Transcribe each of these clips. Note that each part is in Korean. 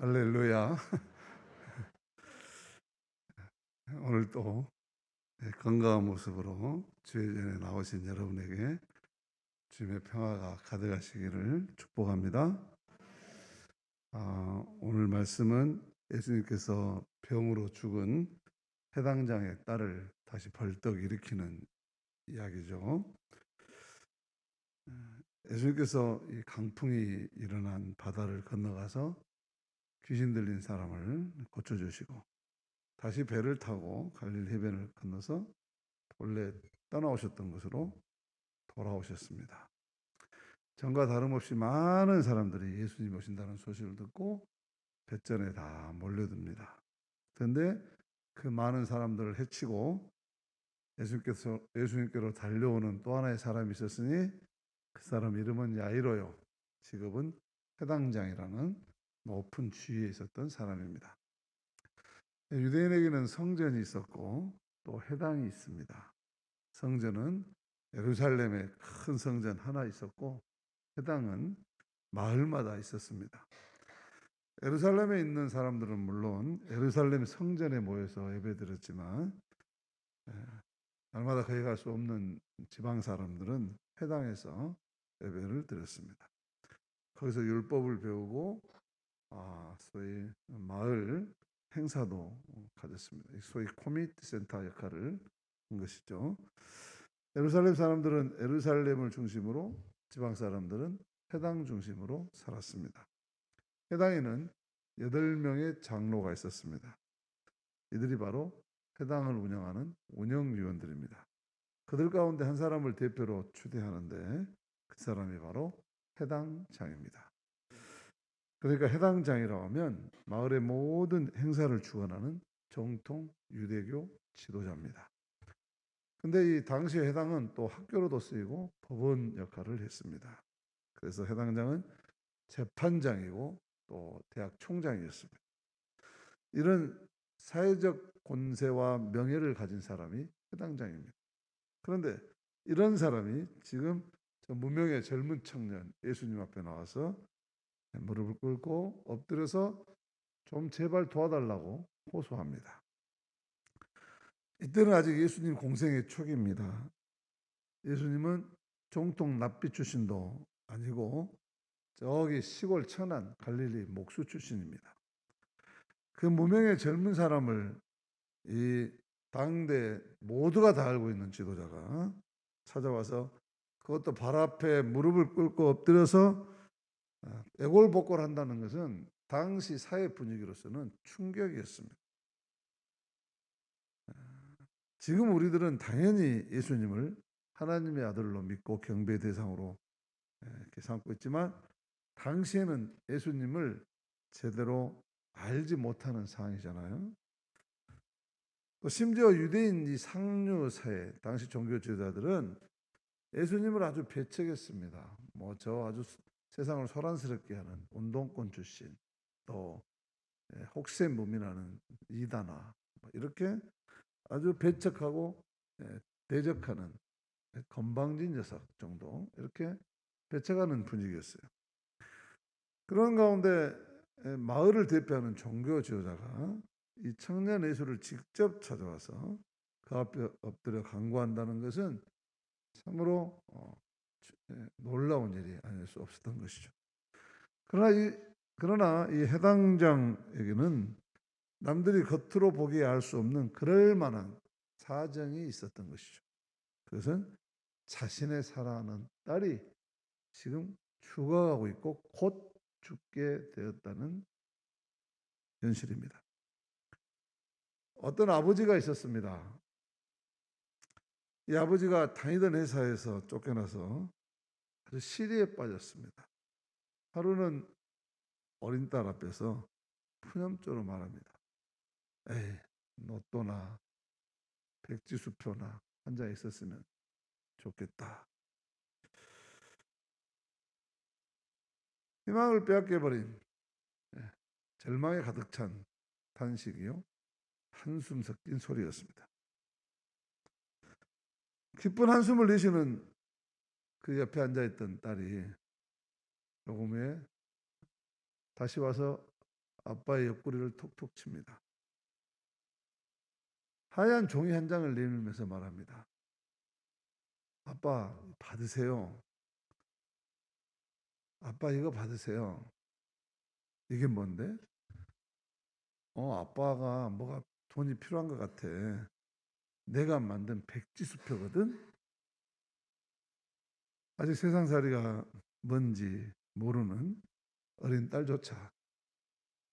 할렐루야. 오늘 또 건강한 모습으로 주의 전에 나오신 여러분에게 주님의 평화가 가득하시기를 축복합니다. 오늘 말씀은 예수님께서 병으로 죽은 해당장의 딸을 다시 벌떡 일으키는 이야기죠. 예수님께서 이 강풍이 일어난 바다를 건너가서 귀신 들린 사람을 고쳐주시고 다시 배를 타고 갈릴리 해변을 건너서 본래 떠나오셨던 곳으로 돌아오셨습니다. 전과 다름없이 많은 사람들이 예수님 오신다는 소식을 듣고 뱃전에 다 몰려듭니다. 그런데 그 많은 사람들을 해치고 예수님께로 달려오는 또 하나의 사람이 있었으니 그 사람 이름은 야이로요. 직업은 회당장이라는 높은 지위에 있었던 사람입니다. 유대인에게는 성전이 있었고 또 회당이 있습니다. 성전은 예루살렘에 큰 성전 하나 있었고 회당은 마을마다 있었습니다. 예루살렘에 있는 사람들은 물론 예루살렘 성전에 모여서 예배드렸지만 날마다 거기 갈 수 없는 지방 사람들은 회당에서 예배를 드렸습니다. 거기서 율법을 배우고 소위 마을 행사도 가졌습니다. 소위 커뮤니티 센터 역할을 한 것이죠. 예루살렘 사람들은 예루살렘을 중심으로, 지방 사람들은 회당 중심으로 살았습니다. 회당에는 8명의 장로가 있었습니다. 이들이 바로 회당을 운영하는 운영위원들입니다. 그들 가운데 한 사람을 대표로 추대하는데 그 사람이 바로 회당장입니다. 그러니까 회당장이라고 하면 마을의 모든 행사를 주관하는 정통 유대교 지도자입니다. 근데 이 당시 회당은 또 학교로도 쓰이고 법원 역할을 했습니다. 그래서 회당장은 재판장이고 또 대학 총장이었습니다. 이런 사회적 권세와 명예를 가진 사람이 회당장입니다. 그런데 이런 사람이 지금 저 무명의 젊은 청년 예수님 앞에 나와서 무릎을 꿇고 엎드려서 좀 제발 도와달라고 호소합니다. 이때는 아직 예수님 공생의 초기입니다. 예수님은 정통 납비 출신도 아니고 저기 시골 천안 갈릴리 목수 출신입니다. 그 무명의 젊은 사람을 이 당대 모두가 다 알고 있는 지도자가 찾아와서 그것도 발 앞에 무릎을 꿇고 엎드려서 애골복골한다는 것은 당시 사회 분위기로서는 충격이었습니다. 지금 우리들은 당연히 예수님을 하나님의 아들로 믿고 경배 대상으로 이렇게 삼고 있지만 당시에는 예수님을 제대로 알지 못하는 상황이잖아요. 또 심지어 유대인 이 상류 사회 당시 종교 지도자들은 예수님을 아주 배척했습니다. 뭐 저 아주 세상을 소란스럽게 하는 운동권 출신, 또 혹세무민하는 이단아, 이렇게 아주 배척하고 대적하는 건방진 녀석 정도 이렇게 배척하는 분위기였어요. 그런 가운데 마을을 대표하는 종교 지도자가 이 청년 예수를 직접 찾아와서 그 앞에 엎드려 간구한다는 것은 참으로 놀라운 일이 아닐 수 없었던 것이죠. 그러나 이 해당장에게는 남들이 겉으로 보기에 알 수 없는 그럴 만한 사정이 있었던 것이죠. 그것은 자신의 사랑하는 딸이 지금 죽어가고 있고 곧 죽게 되었다는 현실입니다. 어떤 아버지가 있었습니다. 이 아버지가 다니던 회사에서 쫓겨나서 아주 시리에 빠졌습니다. 하루는 어린 딸 앞에서 푸념조로 말합니다. 에이, 로또나 백지수표나 한 장 있었으면 좋겠다. 희망을 빼앗겨버린 절망에 가득 찬 탄식이요, 한숨 섞인 소리였습니다. 기쁜 한숨을 내쉬는 그 옆에 앉아있던 딸이 조금 후에 다시 와서 아빠의 옆구리를 톡톡 칩니다. 하얀 종이 한 장을 내밀면서 말합니다. 아빠 받으세요. 아빠 이거 받으세요. 이게 뭔데? 아빠가 뭐가 돈이 필요한 것 같아. 내가 만든 백지수표거든. 아직 세상살이가 뭔지 모르는 어린 딸조차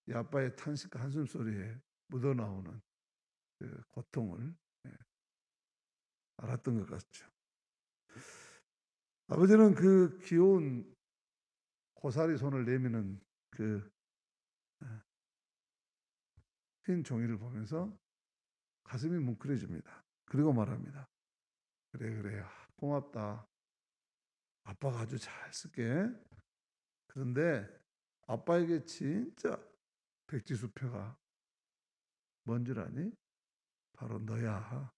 이 아빠의 탄식과 한숨소리에 묻어나오는 그 고통을 알았던 것 같죠. 아버지는 그 귀여운 고사리 손을 내미는 그 흰 종이를 보면서 가슴이 뭉클해집니다. 그리고 말합니다. 그래 고맙다. 아빠가 아주 잘 쓸게. 그런데 아빠에게 진짜 백지수표가 뭔 줄 아니? 바로 너야.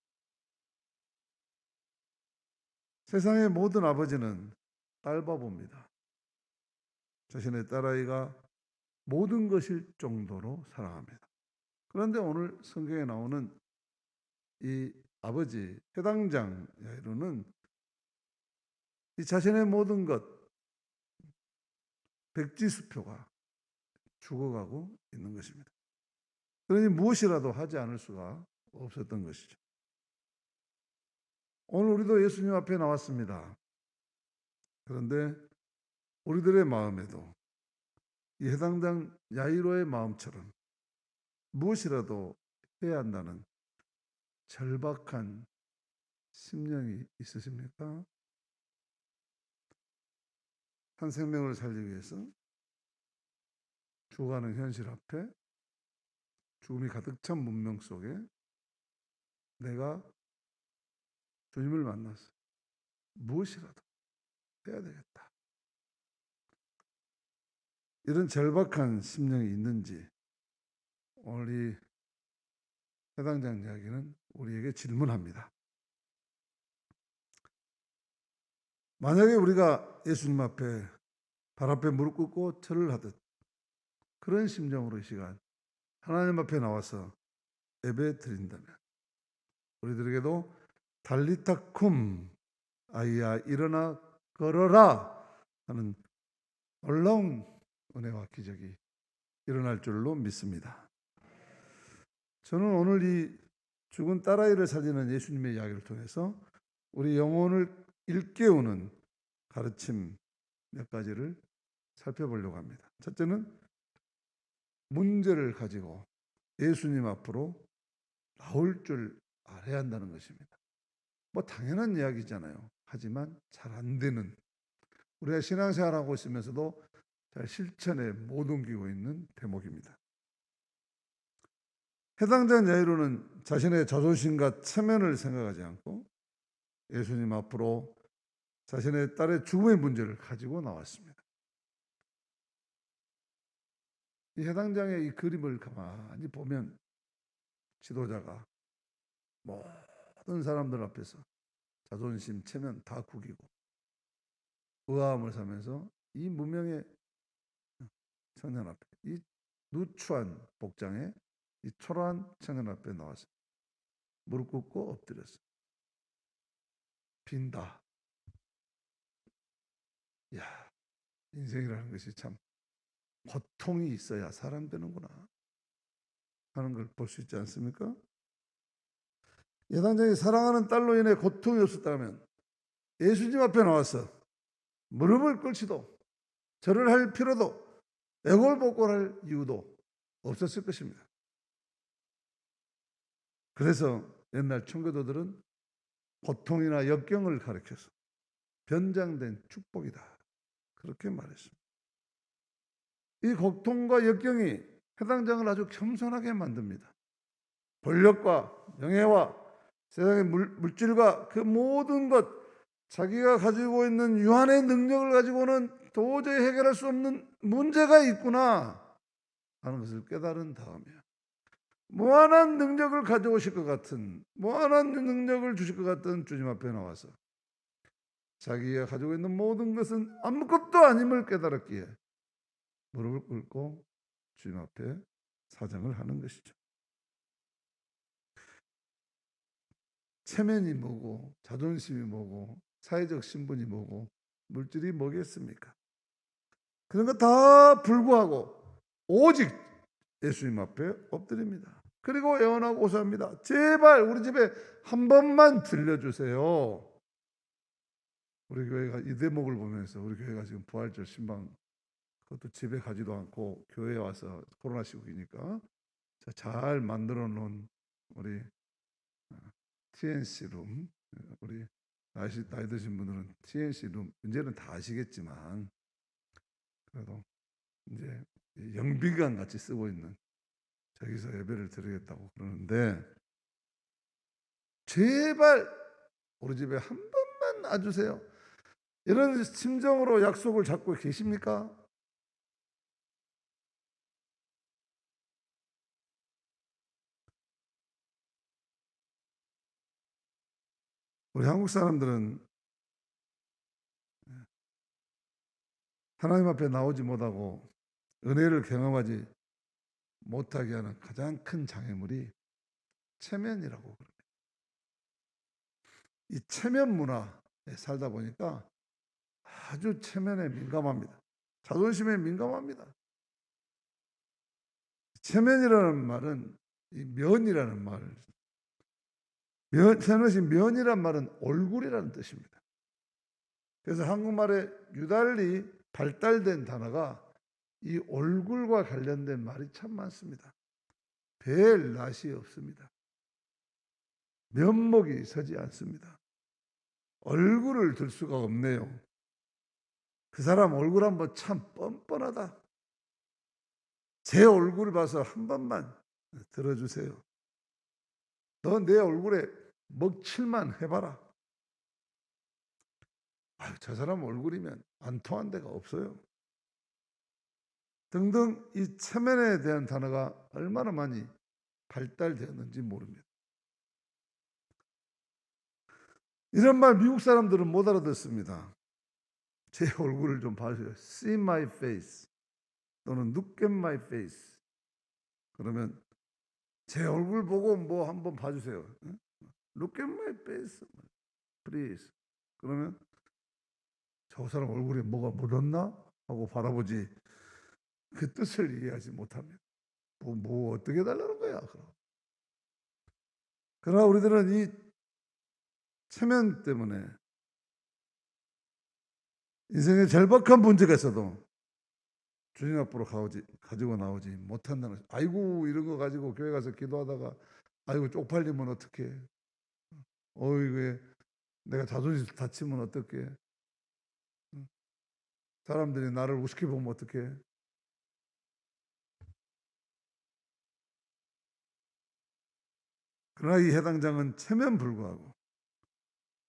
세상의 모든 아버지는 딸바보입니다. 자신의 딸아이가 모든 것일 정도로 사랑합니다. 그런데 오늘 성경에 나오는 이 아버지 해당장 야이로는 이 자신의 모든 것 백지수표가 죽어가고 있는 것입니다. 그러니 무엇이라도 하지 않을 수가 없었던 것이죠. 오늘 우리도 예수님 앞에 나왔습니다. 그런데 우리들의 마음에도 이 해당장 야이로의 마음처럼 무엇이라도 해야 한다는 절박한 심령이 있으십니까? 한 생명을 살리기 위해서 죽어가는 현실 앞에 죽음이 가득 찬 문명 속에 내가 주님을 만나서 무엇이라도 해야 되겠다. 이런 절박한 심령이 있는지 오늘 이 해당장 이야기는 우리에게 질문합니다. 만약에 우리가 예수님 앞에 발 앞에 무릎 꿇고 절을 하듯 그런 심정으로 이 시간 하나님 앞에 나와서 예배 드린다면 우리들에게도 달리타 쿰 아이야 일어나 걸어라 하는 놀라운 은혜와 기적이 일어날 줄로 믿습니다. 저는 오늘 이 죽은 딸아이를 살리는 예수님의 이야기를 통해서 우리 영혼을 일깨우는 가르침 몇 가지를 살펴보려고 합니다. 첫째는 문제를 가지고 예수님 앞으로 나올 줄 알아야 한다는 것입니다. 뭐 당연한 이야기잖아요. 하지만 잘 안 되는, 우리가 신앙생활하고 있으면서도 잘 실천에 못 옮기고 있는 대목입니다. 해당장 야이로는 자신의 자존심과 체면을 생각하지 않고 예수님 앞으로 자신의 딸의 죽음의 문제를 가지고 나왔습니다. 이 해당장의 이 그림을 가만히 보면 지도자가 모든 사람들 앞에서 자존심, 체면 다 구기고 의아함을 사면서 이 무명의 청년 앞에, 이 누추한 복장에 이 초라한 청년 앞에 나와서 무릎 꿇고 엎드렸어. 빈다. 야, 인생이라는 것이 참 고통이 있어야 사람 되는구나 하는 걸 볼 수 있지 않습니까? 예당장이 사랑하는 딸로 인해 고통이 없었다면 예수님 앞에 나와서 무릎을 꿇지도 절을 할 필요도 애골복골할 이유도 없었을 것입니다. 그래서 옛날 청교도들은 고통이나 역경을 가리켜서 변장된 축복이다 그렇게 말했습니다. 이 고통과 역경이 해당장을 아주 겸손하게 만듭니다. 권력과 명예와 세상의 물질과 그 모든 것, 자기가 가지고 있는 유한의 능력을 가지고는 도저히 해결할 수 없는 문제가 있구나 하는 것을 깨달은 다음에 무한한 능력을 가져오실 것 같은, 무한한 능력을 주실 것 같은 주님 앞에 나와서 자기가 가지고 있는 모든 것은 아무것도 아님을 깨달았기에 무릎을 꿇고 주님 앞에 사정을 하는 것이죠. 체면이 뭐고 자존심이 뭐고 사회적 신분이 뭐고 물질이 뭐겠습니까? 그런 거 다 불구하고 오직 예수님 앞에 엎드립니다. 그리고 애원하고 호소합니다. 제발 우리 집에 한 번만 들려주세요. 우리 교회가 이 대목을 보면서 우리 교회가 지금 부활절 신방 그것도 집에 가지도 않고 교회에 와서 코로나 시국이니까 잘 만들어 놓은 우리 TNC 룸, 우리 나이 드신 분들은 TNC 룸 이제는 다 아시겠지만 그래도 이제 영비관 같이 쓰고 있는 저기서 예배를 드리겠다고 그러는데 제발 우리 집에 한 번만 와주세요. 이런 심정으로 약속을 잡고 계십니까? 우리 한국 사람들은 하나님 앞에 나오지 못하고 은혜를 경험하지 못하게 하는 가장 큰 장애물이 체면이라고 그럽니다. 이 체면 문화에 살다 보니까 아주 체면에 민감합니다. 자존심에 민감합니다. 체면이라는 말은 이 면이라는 말, 면이란 말은 얼굴이라는 뜻입니다. 그래서 한국말에 유달리 발달된 단어가 이 얼굴과 관련된 말이 참 많습니다. 별 낯이 없습니다. 면목이 서지 않습니다. 얼굴을 들 수가 없네요. 그 사람 얼굴 한번 참 뻔뻔하다. 제 얼굴을 봐서 한 번만 들어주세요. 너 내 얼굴에 먹칠만 해봐라. 아유, 저 사람 얼굴이면 안 통한 데가 없어요. 등등 이 체면에 대한 단어가 얼마나 많이 발달되었는지 모릅니다. 이런 말 미국 사람들은 못 알아듣습니다. 제 얼굴을 좀 봐주세요. See my face 또는 look at my face. 그러면 제 얼굴 보고 뭐 한번 봐주세요. Look at my face, please. 그러면 저 사람 얼굴에 뭐가 묻었나 하고 바라보지 그 뜻을 이해하지 못합니다. 뭐 어떻게 달라는 거야? 그러나 우리들은 이 체면 때문에 인생의 절박한 문제가 있어도 주님 앞으로 가지고 나오지 못한다는 것이. 아이고 이런 거 가지고 교회 가서 기도하다가 아이고 쪽팔리면 어떡해. 어이구 내가 자존심 다치면 어떡해. 사람들이 나를 우습게 보면 어떡해. 그러나 이 해당장은 체면 불구하고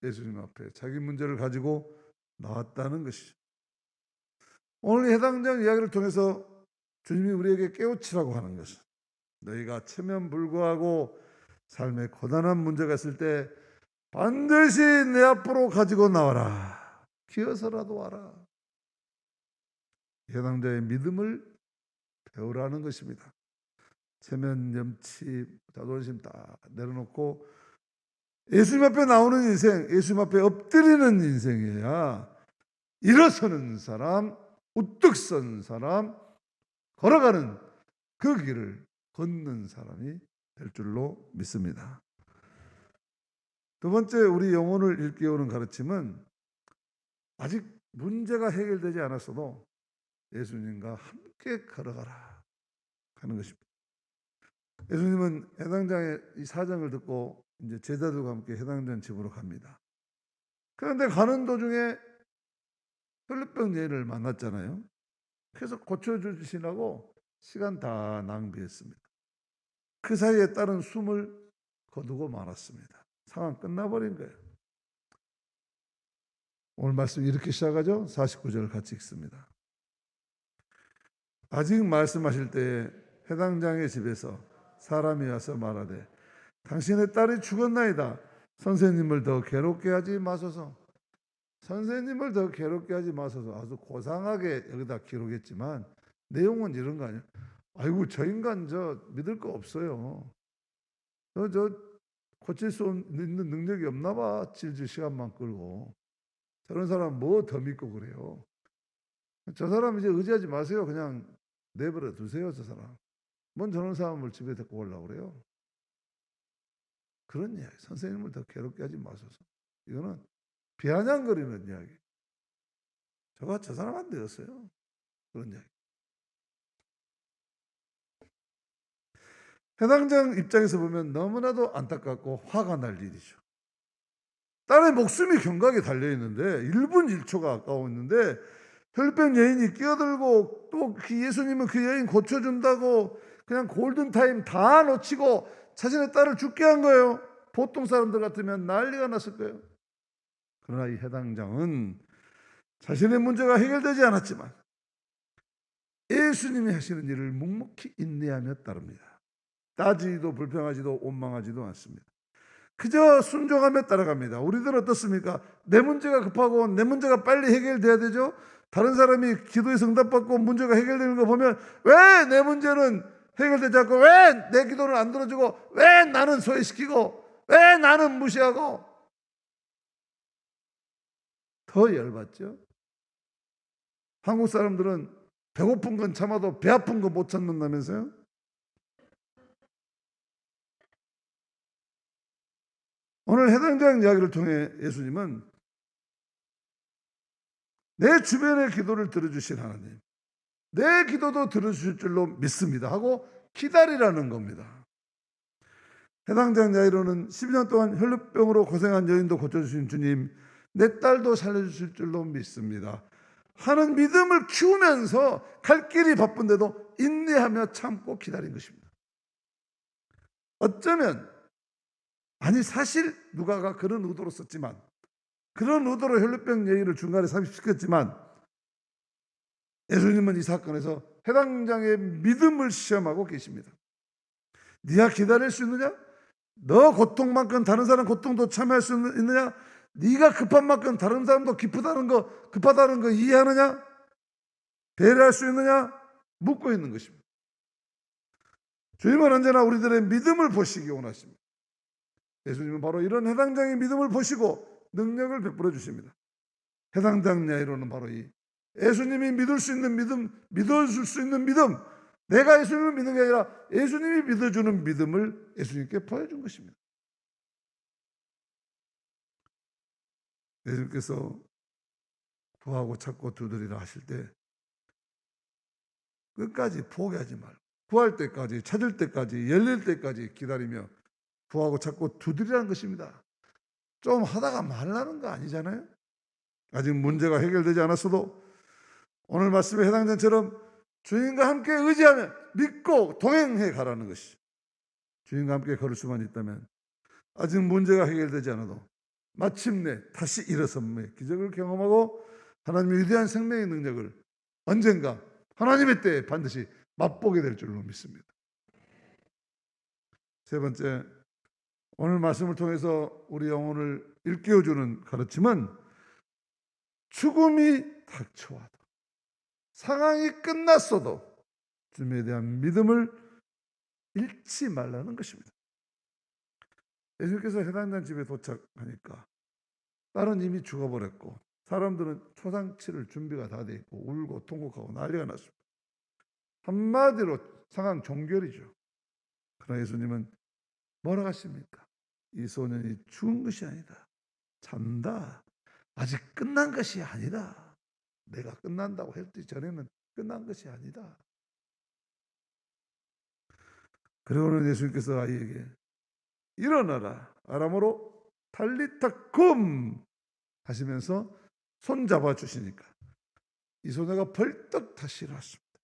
예수님 앞에 자기 문제를 가지고 나왔다는 것이죠. 오늘 해당장 이야기를 통해서 주님이 우리에게 깨우치라고 하는 것은 너희가 체면 불구하고 삶에 고단한 문제가 있을 때 반드시 내 앞으로 가지고 나와라. 기어서라도 와라. 해당자의 믿음을 배우라는 것입니다. 체면, 염치, 자존심 다 내려놓고 예수님 앞에 나오는 인생, 예수님 앞에 엎드리는 인생이어야 일어서는 사람, 우뚝 선 사람, 걸어가는 그 길을 걷는 사람이 될 줄로 믿습니다. 두 번째, 우리 영혼을 일깨우는 가르침은 아직 문제가 해결되지 않았어도 예수님과 함께 걸어가라 하는 것입니다. 예수님은 해당장의 이 사정을 듣고 이제 제자들과 함께 해당장 집으로 갑니다. 그런데 가는 도중에 혈루병 여인을 만났잖아요. 그래서 고쳐주시라고 시간 다 낭비했습니다. 그 사이에 딸은 숨을 거두고 말았습니다. 상황 끝나버린 거예요. 오늘 말씀 이렇게 시작하죠. 49절 같이 읽습니다. 아직 말씀하실 때에 해당장의 집에서 사람이 와서 말하되 당신의 딸이 죽었나이다. 선생님을 더 괴롭게 하지 마소서. 선생님을 더 괴롭게 하지 마소서. 아주 고상하게 여기다 기록했지만 내용은 이런 거 아니에요. 아이고 저 인간 저 믿을 거 없어요. 저 고칠 수 있는 능력이 없나 봐. 질질 시간만 끌고. 저런 사람 뭐 더 믿고 그래요. 저 사람 이제 의지하지 마세요. 그냥 내버려 두세요. 저 사람. 뭔 저런 사람을 집에 데리고 오려고 그래요. 그런 이야기. 선생님을 더 괴롭게 하지 마소서. 이거는 비아냥거리는 이야기. 저가 저 사람 안 되었어요. 그런 이야기. 해당장 입장에서 보면 너무나도 안타깝고 화가 날 일이죠. 딸의 목숨이 경각에 달려있는데 1분 1초가 아까웠는데 혈병 여인이 끼어들고 또 그 예수님은 그 여인 고쳐준다고 그냥 골든타임 다 놓치고 자신의 딸을 죽게 한 거예요. 보통 사람들 같으면 난리가 났을 거예요. 그러나 이 해당장은 자신의 문제가 해결되지 않았지만 예수님이 하시는 일을 묵묵히 인내하며 따릅니다. 따지도 불평하지도 원망하지도 않습니다. 그저 순종하며 따라갑니다. 우리들은 어떻습니까? 내 문제가 급하고 내 문제가 빨리 해결돼야 되죠. 다른 사람이 기도에 응답받고 문제가 해결되는 거 보면 왜 내 문제는 해결되지 않고 왜 내 기도는 안 들어주고 왜 나는 소외시키고 왜 나는 무시하고 더 열받죠. 한국 사람들은 배고픈 건 참아도 배 아픈 거 못 참는다면서요? 오늘 해당장 이야기를 통해 예수님은 내 주변의 기도를 들어주신 하나님, 내 기도도 들어주실 줄로 믿습니다 하고 기다리라는 겁니다. 해당장 이야기로는 12년 동안 혈루병으로 고생한 여인도 고쳐주신 주님, 내 딸도 살려주실 줄로 믿습니다 하는 믿음을 키우면서 갈 길이 바쁜데도 인내하며 참고 기다린 것입니다. 어쩌면 아니 사실 누가가 그런 의도로 썼지만 그런 의도로 혈루병 여인을 중간에 삽입시켰지만 예수님은 이 사건에서 해당장의 믿음을 시험하고 계십니다. 네가 기다릴 수 있느냐? 너 고통만큼 다른 사람 고통도 참여할 수 있느냐? 네가 급한 만큼 다른 사람도 급하다는 거 이해하느냐? 배려할 수 있느냐? 묻고 있는 것입니다. 주님은 언제나 우리들의 믿음을 보시기 원하십니다. 예수님은 바로 이런 해당장의 믿음을 보시고 능력을 베풀어 주십니다. 해당장 야이로는 바로 이 예수님이 믿을 수 있는 믿음, 믿어줄 수 있는 믿음, 내가 예수님을 믿는 게 아니라 예수님이 믿어주는 믿음을 예수님께 보여준 것입니다. 예수님께서 구하고 찾고 두드리라 하실 때 끝까지 포기하지 말고 구할 때까지, 찾을 때까지, 열릴 때까지 기다리며 구하고 찾고 두드리라는 것입니다. 좀 하다가 말라는 거 아니잖아요. 아직 문제가 해결되지 않았어도 오늘 말씀에 해당장처럼 주님과 함께 의지하며 믿고 동행해 가라는 것이죠. 주님과 함께 걸을 수만 있다면 아직 문제가 해결되지 않아도 마침내 다시 일어섬의 기적을 경험하고 하나님의 위대한 생명의 능력을 언젠가 하나님의 때에 반드시 맛보게 될 줄로 믿습니다. 세 번째, 오늘 말씀을 통해서 우리 영혼을 일깨워주는 가르침은 죽음이 닥쳐와도 상황이 끝났어도 주님에 대한 믿음을 잃지 말라는 것입니다. 예수님께서 해당장 집에 도착하니까 딸은 이미 죽어버렸고 사람들은 초상치를 준비가 다 돼 있고 울고 통곡하고 난리가 났습니다. 한마디로 상황 종결이죠. 그러나 예수님은 뭐라고 하십니까? 이 소년이 죽은 것이 아니다. 잔다. 아직 끝난 것이 아니다. 내가 끝난다고 했기 전에는 끝난 것이 아니다. 그리고는 예수님께서 아이에게 일어나라. 아람어로 탈리타 쿰 하시면서 손 잡아 주시니까 이 소녀가 벌떡 다시 일어났습니다.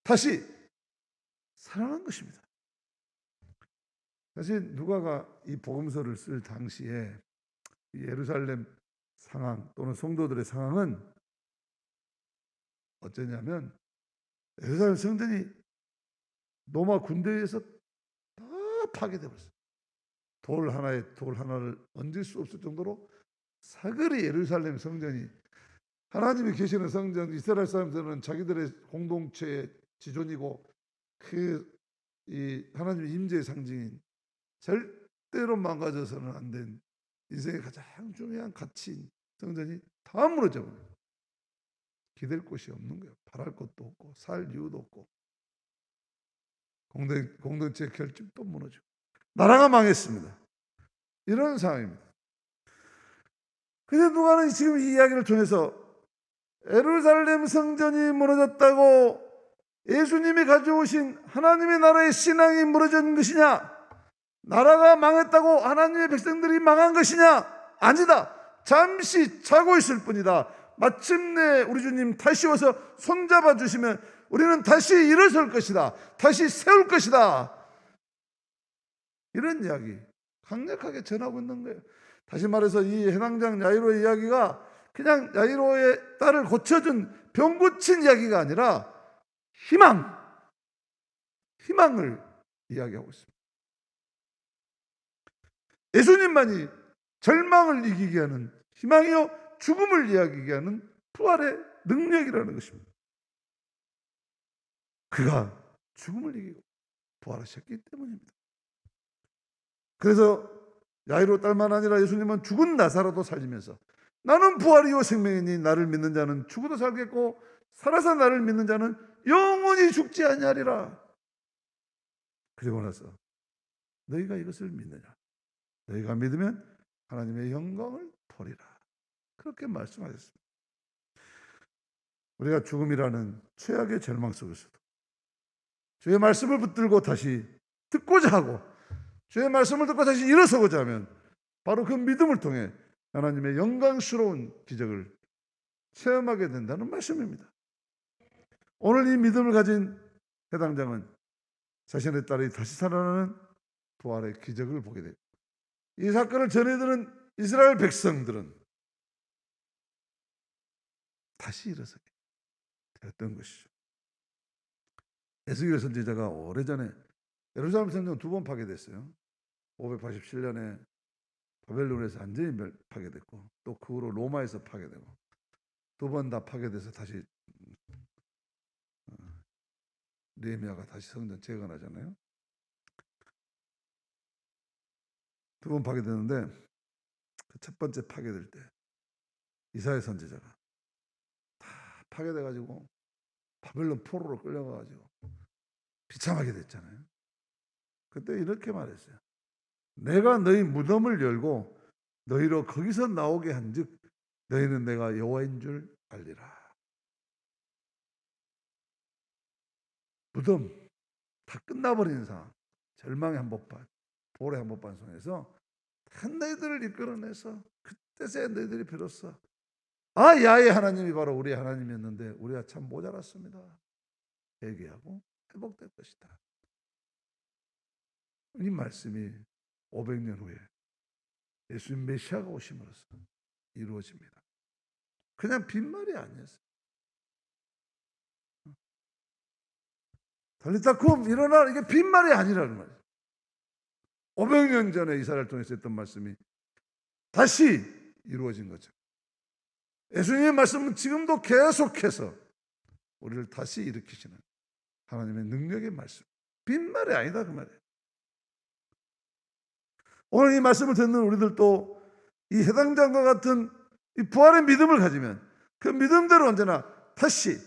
다시 살아난 것입니다. 사실 누가가 이 복음서를 쓸 당시에 예루살렘 상황 또는 성도들의 상황은 어쩌냐면 예루살렘 성전이 로마 군대에 의해서 다 파괴되어 버렸어요. 돌 하나를 얹을 수 없을 정도로 사거리 예루살렘 성전이 하나님이 계시는 성전, 이스라엘 사람들은 자기들의 공동체의 지존이고 이 하나님의 임재의 상징인 절대로 망가져서는 안 된 인생의 가장 중요한 가치인 성전이 다 무너져 버려요. 기댈 곳이 없는 거예요. 바랄 것도 없고 살 이유도 없고 공동체 결집도 무너지고 나라가 망했습니다. 이런 상황입니다. 근데 누가는 지금 이 이야기를 통해서 예루살렘 성전이 무너졌다고 예수님이 가져오신 하나님의 나라의 신앙이 무너진 것이냐, 나라가 망했다고 하나님의 백성들이 망한 것이냐? 아니다. 잠시 자고 있을 뿐이다. 마침내 우리 주님 다시 와서 손잡아 주시면 우리는 다시 일어설 것이다. 다시 세울 것이다. 이런 이야기 강력하게 전하고 있는 거예요. 다시 말해서 이 해당장 야이로의 이야기가 그냥 야이로의 딸을 고쳐준 병 고친 이야기가 아니라 희망을 이야기하고 있습니다. 예수님만이 절망을 이기게 하는 희망이요 죽음을 이야기하게 하는 부활의 능력이라는 것입니다. 그가 죽음을 이기고 부활하셨기 때문입니다. 그래서 야이로 딸만 아니라 예수님은 죽은 나사로도 살리면서 나는 부활이요 생명이니 나를 믿는 자는 죽어도 살겠고 살아서 나를 믿는 자는 영원히 죽지 아니하리라. 그리고 나서 너희가 이것을 믿느냐, 너희가 믿으면 하나님의 영광을 보리라. 그렇게 말씀하셨습니다. 우리가 죽음이라는 최악의 절망 속에서도 주의 말씀을 붙들고 다시 듣고자 하고 주의 말씀을 듣고 다시 일어서고자 하면 바로 그 믿음을 통해 하나님의 영광스러운 기적을 체험하게 된다는 말씀입니다. 오늘 이 믿음을 가진 해당장은 자신의 딸이 다시 살아나는 부활의 기적을 보게 됩니다. 이 사건을 전해들은 이스라엘 백성들은 다시 일어서게 되었던 것이죠. 에스겔 선지자가 오래전에 예루살렘 성전 2번 파괴됐어요. 587년에 바벨론에서 완전히 파괴됐고 또 그 후로 로마에서 파괴되고 2번 다 파괴돼서 다시 느헤미야가 다시 성전 재건하잖아요. 2번 파괴되는데 그 첫 번째 파괴될 때 이사야 선지자가 다 파괴돼가지고 바벨론 포로로 끌려가가지고 비참하게 됐잖아요. 그때 이렇게 말했어요. 내가 너희 무덤을 열고 너희로 거기서 나오게 한즉 너희는 내가 여호와인 줄 알리라. 무덤 다 끝나버린 상황, 절망의 한복판, 볼의 한복판 속에서 한 너희들을 이끌어내서 그때서야 너희들이 비로소 야의 하나님이 바로 우리의 하나님이었는데 우리가 참 모자랐습니다. 회개하고 회복될 것이다. 이 말씀이 500년 후에 예수님 메시아가 오심으로써 이루어집니다. 그냥 빈말이 아니었어요. 달리타 쿰 일어나, 이게 빈말이 아니라는 말이에요. 500년 전에 이사야를 통해서 했던 말씀이 다시 이루어진 거죠. 예수님의 말씀은 지금도 계속해서 우리를 다시 일으키시는 하나님의 능력의 말씀, 빈말이 아니다 그 말이에요. 오늘 이 말씀을 듣는 우리들도 이 해당장과 같은 이 부활의 믿음을 가지면 그 믿음대로 언제나 다시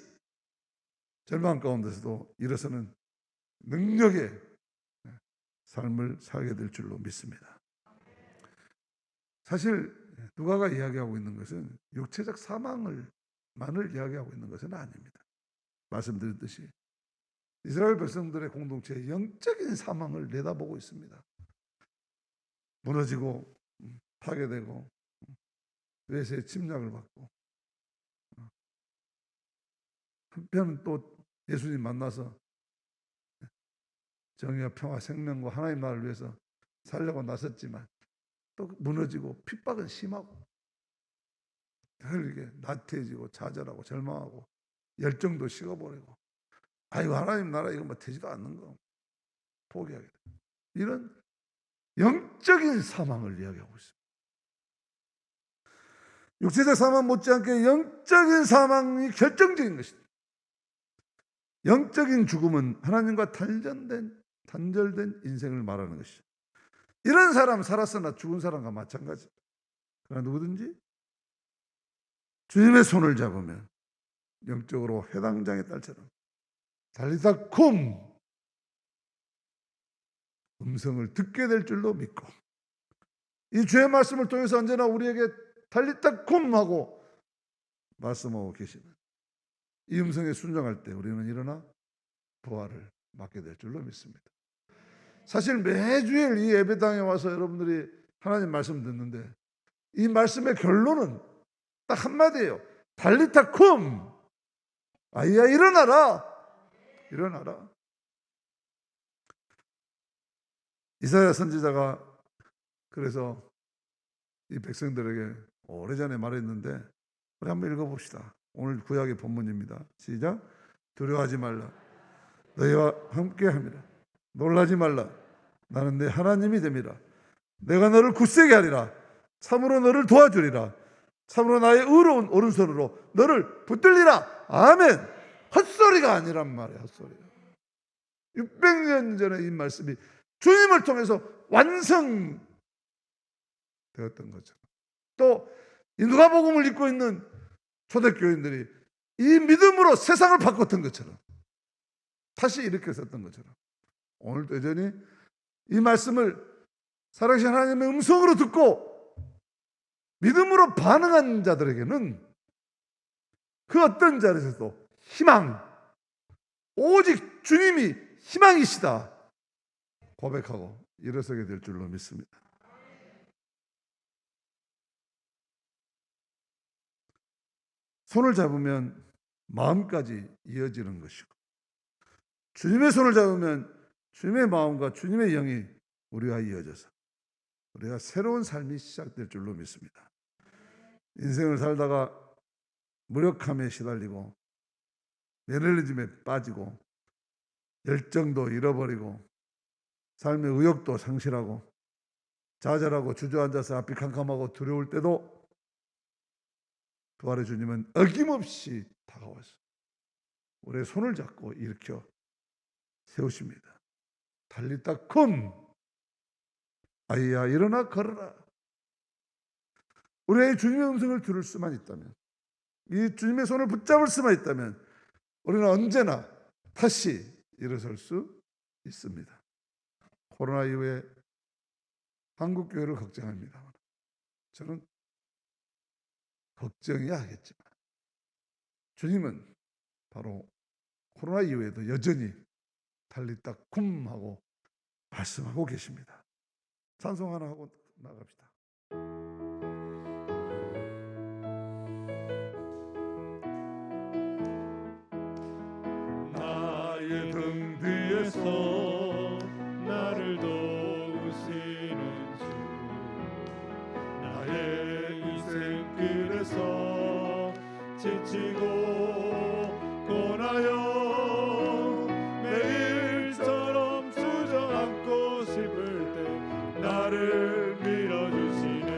절망 가운데서도 일어서는 능력의 삶을 살게 될 줄로 믿습니다. 사실 누가가 이야기하고 있는 것은 육체적 사망만을 이야기하고 있는 것은 아닙니다. 말씀드렸듯이 이스라엘 백성들의 공동체의 영적인 사망을 내다보고 있습니다. 무너지고 파괴되고 외세의 침략을 받고 한편 또 예수님 만나서 정의와 평화 생명과 하나님 나라를 위해서 살려고 나섰지만 또 무너지고 핍박은 심하고 늘 이게 나태해지고 좌절하고 절망하고 열정도 식어버리고 아이고 하나님 나라 이거 뭐 되지도 않는 거 포기하게 돼. 이런 영적인 사망을 이야기하고 있습니다. 육체적 사망 못지않게 영적인 사망이 결정적인 것입니다. 영적인 죽음은 하나님과 단절된 인생을 말하는 것이죠. 이런 사람 살았으나 죽은 사람과 마찬가지. 그러나 누구든지 주님의 손을 잡으면 영적으로 회당장의 딸처럼 달리다 쿰 음성을 듣게 될 줄로 믿고, 이 주의 말씀을 통해서 언제나 우리에게 달리다 쿰 하고 말씀하고 계시는 이 음성에 순종할 때 우리는 일어나 부활을 맞게 될 줄로 믿습니다. 사실 매주일 이 예배당에 와서 여러분들이 하나님 말씀 듣는데 이 말씀의 결론은 딱 한마디예요. 달리타 쿰, 아이야 일어나라, 일어나라. 이사야 선지자가 그래서 이 백성들에게 오래전에 말했는데 우리 한번 읽어봅시다. 오늘 구약의 본문입니다. 시작. 두려워하지 말라, 너희와 함께함이라. 놀라지 말라, 나는 내 하나님이 됨이라. 내가 너를 굳세게 하리라. 참으로 너를 도와주리라. 참으로 나의 의로운 오른손으로 너를 붙들리라. 아멘. 헛소리가 아니란 말이야. 헛소리. 600년 전에 이 말씀이 주님을 통해서 완성되었던 거죠. 또 이 누가복음을 읽고 있는 초대교인들이 이 믿음으로 세상을 바꿨던 것처럼 다시 이렇게 썼던 것처럼 오늘도 여전히 이 말씀을 살아계신 하나님의 음성으로 듣고 믿음으로 반응한 자들에게는 그 어떤 자리에서도 희망, 오직 주님이 희망이시다 고백하고 일어서게 될 줄로 믿습니다. 손을 잡으면 마음까지 이어지는 것이고, 주님의 손을 잡으면 주님의 마음과 주님의 영이 우리와 이어져서 우리가 새로운 삶이 시작될 줄로 믿습니다. 인생을 살다가 무력함에 시달리고 매너리즘에 빠지고 열정도 잃어버리고 삶의 의욕도 상실하고 좌절하고 주저앉아서 앞이 캄캄하고 두려울 때도 부활의 주님은 어김없이 다가와서 우리의 손을 잡고 일으켜 세우십니다. 달리다 쿰, 아이야 일어나 걸어라. 우리의 주님의 음성을 들을 수만 있다면, 이 주님의 손을 붙잡을 수만 있다면 우리는 언제나 다시 일어설 수 있습니다. 코로나 이후에 한국 교회를 걱정합니다. 저는 걱정이야 하겠지만 주님은 바로 코로나 이후에도 여전히 달리다 쿰 하고 말씀하고 계십니다. 찬송 하나 하고 나갑시다. 나의 등 뒤에서 나를 도우시는 주, 나의 인생길에서 지치고 고나여 매일처럼 주저앉고 싶을 때 나를 밀어주시네.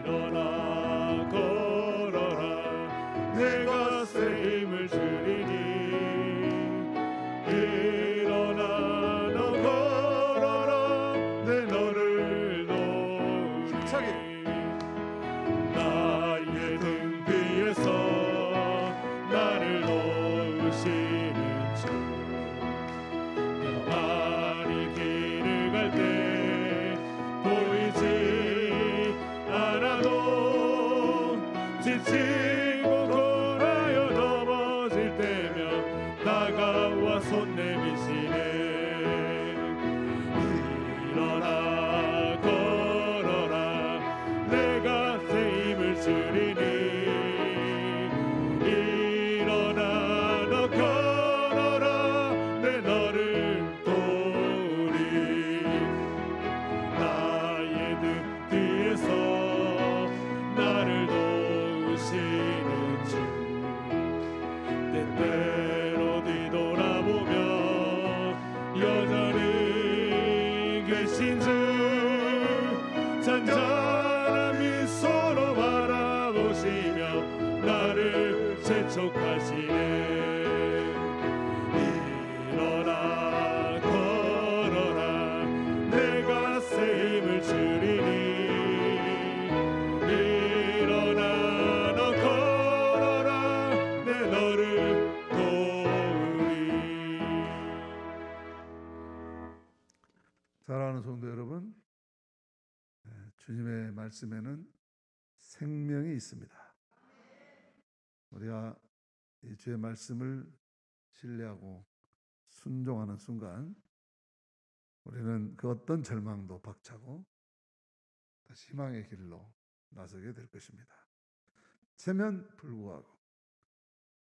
일어나 걸어라, 내가 새 힘을 주리니. 일어나 너 걸어라, 내 너를 도우리. 힘차게. 나의 등 뒤에서 나를 도우시는 주, 가만히 길을 갈 때 보이지 않아도 지치고 고라여 넘어질 때면 다가와 손 내미시네. 일어나 걸어라, 내가 새 힘을 주리니. 일어나 너 걸어라, 내 너를 도우리. 나의 등 뒤에서 나를 도우시는 주, 때때로 뒤돌아보며 여전히 계신 주, 잔잔한 미소로 바라보시며 나를 재촉하시네. 일어나 걸어라 내가 새 힘을 주리니. 일어나 너 걸어라 내 너를 도우리. 사랑하는 성도 여러분, 주님의 말씀에는 생명이 있습니다. 우리가 이 주의 말씀을 신뢰하고 순종하는 순간 우리는 그 어떤 절망도 박차고 다시 희망의 길로 나서게 될 것입니다. 체면 불구하고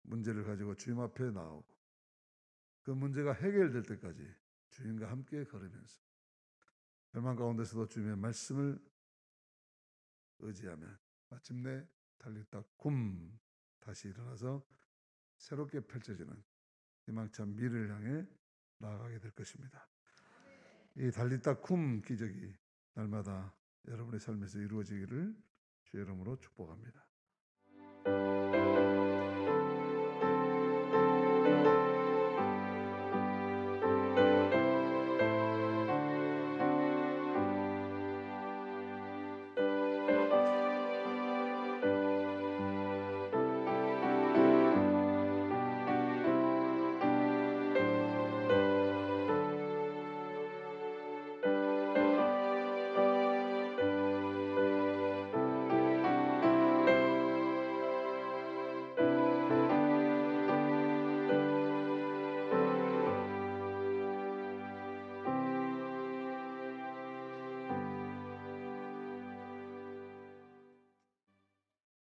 문제를 가지고 주님 앞에 나오고 그 문제가 해결될 때까지 주님과 함께 걸으면서 절망 가운데서도 주님의 말씀을 의지하면 마침내 달리다 굼 다시 일어나서 새롭게 펼쳐지는 희망찬 미래를 향해 나아가게 될 것입니다. 이 달리다 굼 기적이 날마다 여러분의 삶에서 이루어지기를 주의 이름으로 축복합니다.